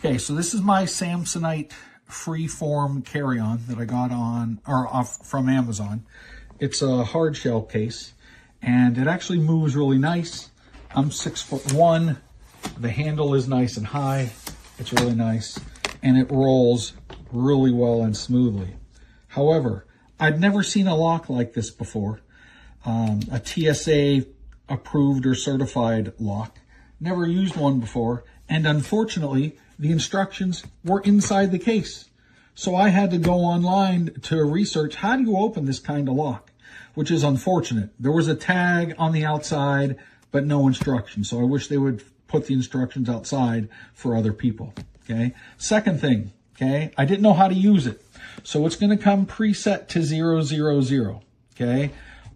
Okay, so this is my Samsonite Freeform carry-on that I got off from Amazon. It's a hard shell case, and it actually moves really nice. I'm 6'1". The handle is nice and high. It's really nice, and it rolls really well and smoothly. However, I'd never seen a lock like this before. A TSA approved or certified lock. Never used one before, and unfortunately, the instructions were inside the case. So I had to go online to research, how do you open this kind of lock? Which is unfortunate. There was a tag on the outside, but no instructions. So I wish they would put the instructions outside for other people, okay? Second thing, okay, I didn't know how to use it. So it's gonna come preset to 000, okay?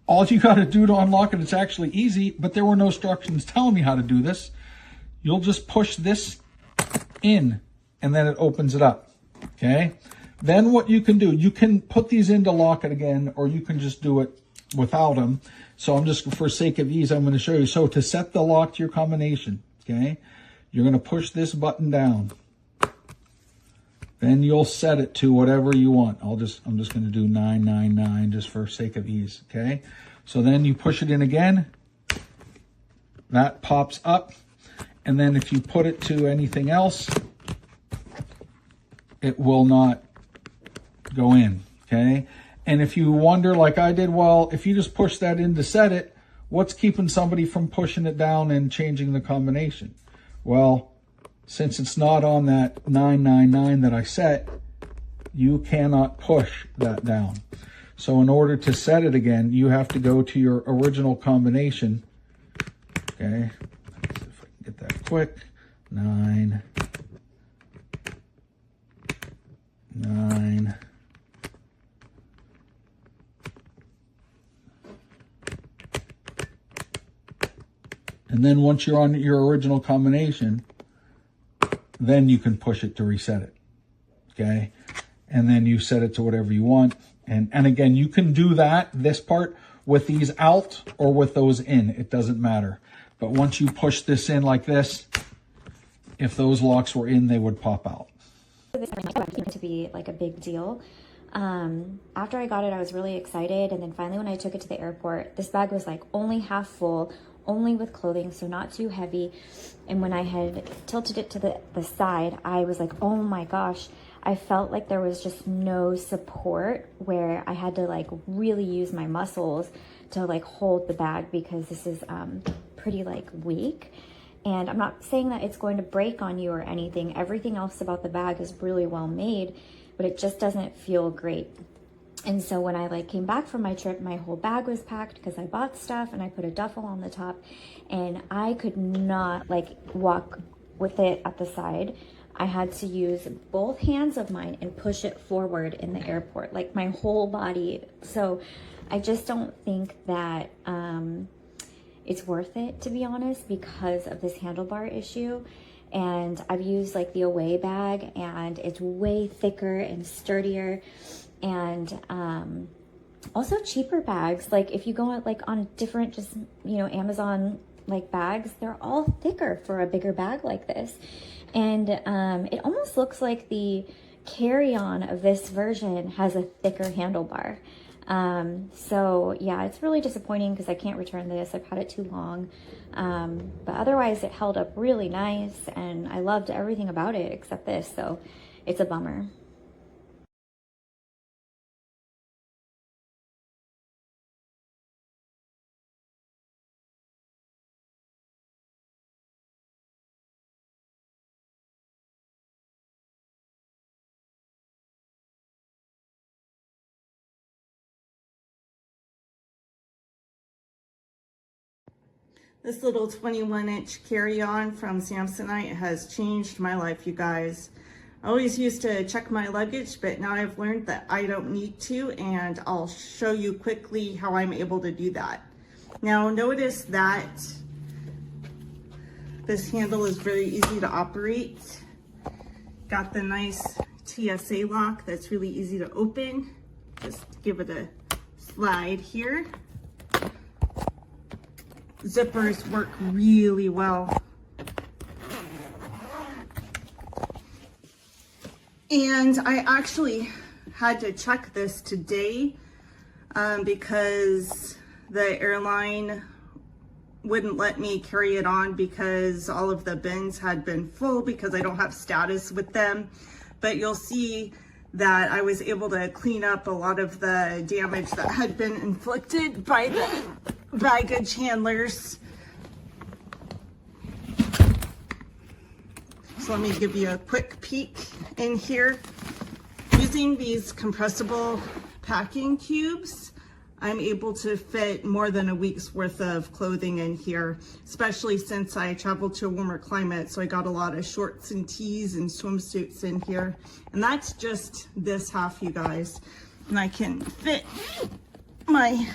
All you gotta do to unlock it, it's actually easy, but there were no instructions telling me how to do this. You'll just push this in, and then it opens it up, okay? Then what you can do, you can put these in to lock it again, or you can just do it without them. So I'm just, for sake of ease, I'm going to show you. So to set the lock to your combination, okay, you're going to push this button down. Then you'll set it to whatever you want. I'm just going to do 999 just for sake of ease, okay? So then you push it in again. That pops up. And then if you put it to anything else, it will not go in, okay? And if you wonder, like I did, well, if you just push that in to set it, what's keeping somebody from pushing it down and changing the combination? Well, since it's not on that 999 that I set, you cannot push that down. So in order to set it again, you have to go to your original combination, okay? Get that quick. 9, 9. And then once you're on your original combination, then you can push it to reset it, okay? And then you set it to whatever you want. And again, you can do that, this part, with these out or with those in. It doesn't matter. But once you push this in like this, if those locks were in, they would pop out. This seemed to be like a big deal. After I got it, I was really excited. And then finally, when I took it to the airport, this bag was like only half full, only with clothing, so not too heavy. And when I had tilted it to the side, I was like, oh my gosh, I felt like there was just no support, where I had to like really use my muscles to like hold the bag, because this is pretty like weak. And I'm not saying that it's going to break on you or anything. Everything else about the bag is really well made, but it just doesn't feel great. And so when I like came back from my trip, my whole bag was packed because I bought stuff and I put a duffel on the top, and I could not like walk with it at the side. I had to use both hands of mine and push it forward in the airport, like my whole body. So I just don't think that it's worth it, to be honest, because of this handlebar issue. And I've used like the Away bag, and it's way thicker and sturdier, and also cheaper bags. Like if you go like on different, just, you know, Amazon like bags, they're all thicker for a bigger bag like this. And it almost looks like the carry-on of this version has a thicker handlebar. So yeah, it's really disappointing because I can't return this. I've had it too long. But otherwise it held up really nice, and I loved everything about it except this. So it's a bummer. This little 21-inch carry-on from Samsonite has changed my life, you guys. I always used to check my luggage, but now I've learned that I don't need to, and I'll show you quickly how I'm able to do that. Now notice that this handle is very easy to operate. Got the nice TSA lock that's really easy to open. Just give it a slide here. Zippers work really well. And I actually had to check this today because the airline wouldn't let me carry it on because all of the bins had been full because I don't have status with them. But you'll see that I was able to clean up a lot of the damage that had been inflicted by the baggage handlers. So let me give you a quick peek in here. Using these compressible packing cubes, I'm able to fit more than a week's worth of clothing in here, especially since I traveled to a warmer climate. So I got a lot of shorts and tees and swimsuits in here. And that's just this half, you guys. And I can fit my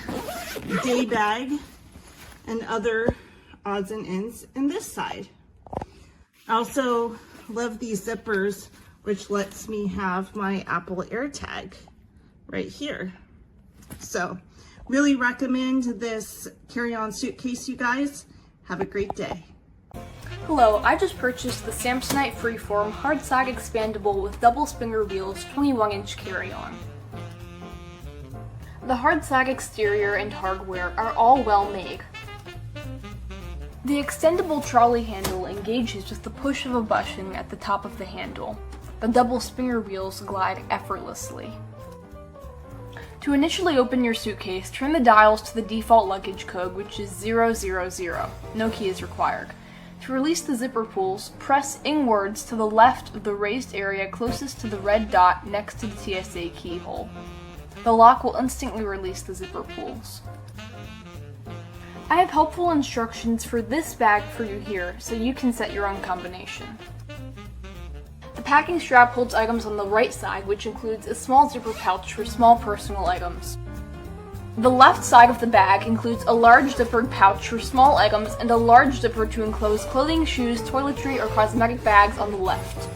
day bag and other odds and ends in this side. I also love these zippers, which lets me have my Apple AirTag right here. So really recommend this carry-on suitcase, you guys. Have a great day. Hello, I just purchased the Samsonite Freeform hard sag expandable with double spinger wheels 21-inch carry-on. The hard sag exterior and hardware are all well made. The extendable trolley handle engages with the push of a button at the top of the handle. The double spinger wheels glide effortlessly. To initially open your suitcase, turn the dials to the default luggage code, which is 000. No key is required. To release the zipper pulls, press inwards to the left of the raised area closest to the red dot next to the TSA keyhole. The lock will instantly release the zipper pulls. I have helpful instructions for this bag for you here, so you can set your own combination. The packing strap holds items on the right side, which includes a small zipper pouch for small personal items. The left side of the bag includes a large zippered pouch for small items and a large zipper to enclose clothing, shoes, toiletry, or cosmetic bags on the left.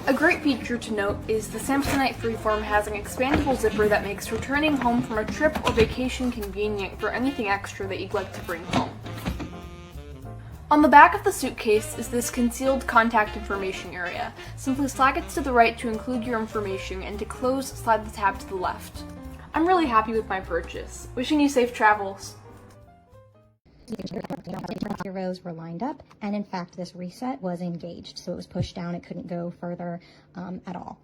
A great feature to note is the Samsonite Freeform has an expandable zipper that makes returning home from a trip or vacation convenient for anything extra that you'd like to bring home. On the back of the suitcase is this concealed contact information area. Simply slide it to the right to include your information, and to close, slide the tab to the left. I'm really happy with my purchase. Wishing you safe travels. Your rows were lined up, and in fact this reset was engaged, so it was pushed down. It couldn't go further at all.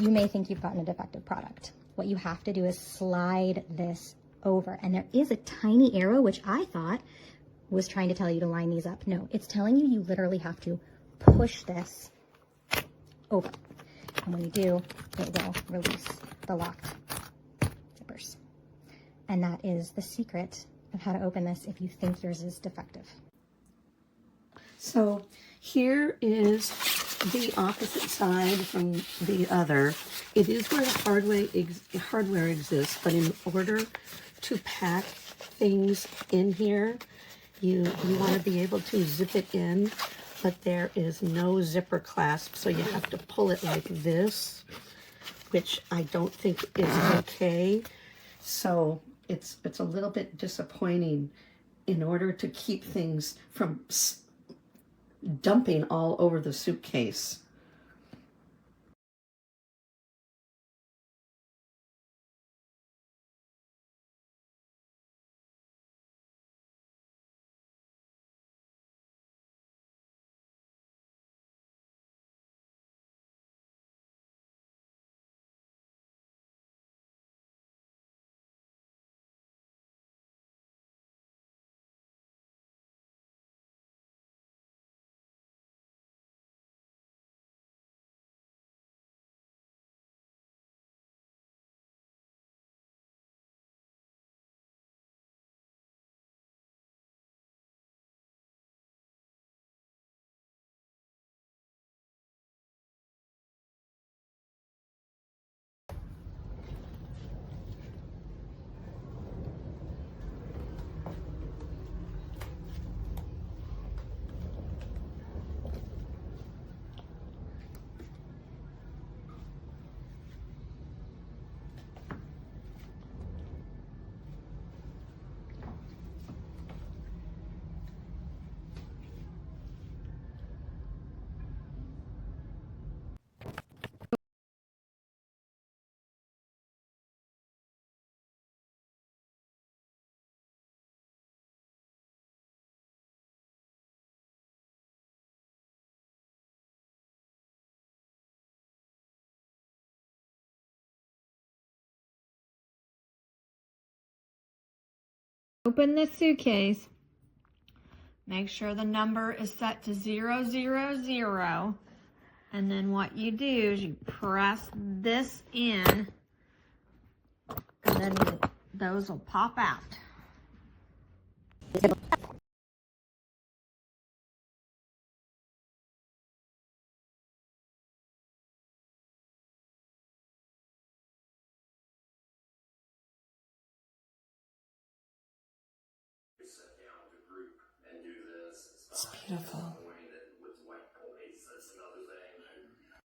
You may think you've gotten a defective product. What you have to do is slide this over, and there is a tiny arrow which I thought was trying to tell you to line these up. No, it's telling you literally have to push this over, and when you do, it will release the locked zippers. And that is the secret of how to open this if you think yours is defective. So here is the opposite side from the other. It is where the hardware exists, but in order to pack things in here, you want to be able to zip it in, but there is no zipper clasp, so you have to pull it like this, which I don't think is okay. So it's a little bit disappointing in order to keep things from dumping all over the suitcase. Open the suitcase. Make sure the number is set to 000. And then what you do is you press this in, and then those will pop out. It's beautiful.